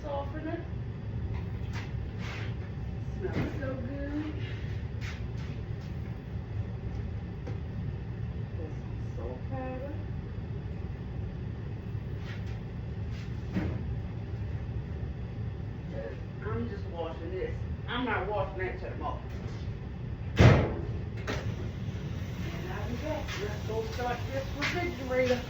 softener. Smells so good. Put some salt powder. I'm just washing this. I'm not washing that till tomorrow. And I'll be back. Let's go start this refrigerator.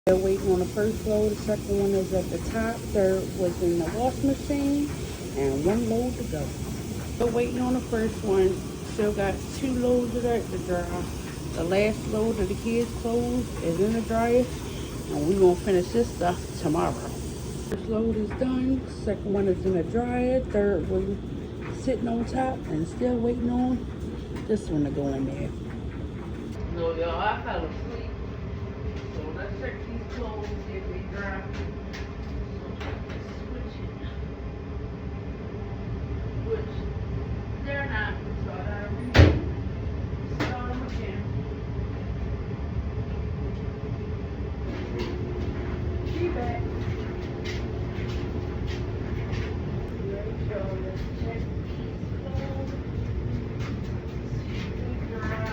They're waiting on the first load. The second one is at the top. Third was in the wash machine. And one load to go. Still waiting on the first one. Still got 2 loads of that to dry. The last load of the kids' clothes is in the dryer. And we're going to finish this stuff tomorrow. First load is done. Second one is in the dryer. Third one sitting on top and still waiting on this one to go in there. No, y'all, I fell asleep. So let's check these clothes, see if they dry. Which they're not, so I gotta start them again. She back. Make sure let's check these clothes. See if they dry.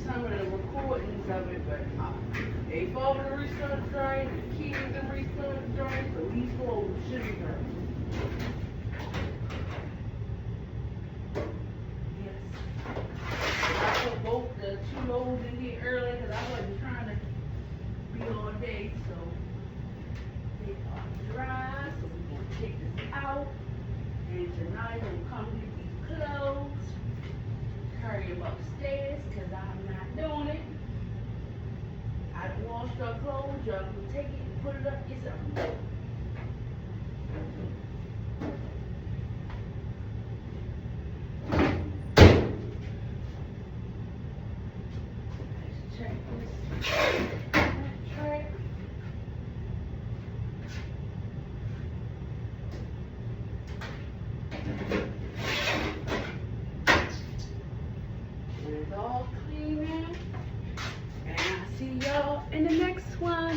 Some of the recordings of it, but they fall to the restart dry, the keys and restart dry, so these clothes should be dry. Yes. I put both the 2 loads in here early because I wasn't trying to be all day, so they are dry, so we're going to take this out, and tonight we'll come get these clothes. Hurry them upstairs because I'm not doing it. I don't wash your clothes. Y'all can take it and put it up yourself. Let's check this. all cleaning. And I'll see y'all in the next one.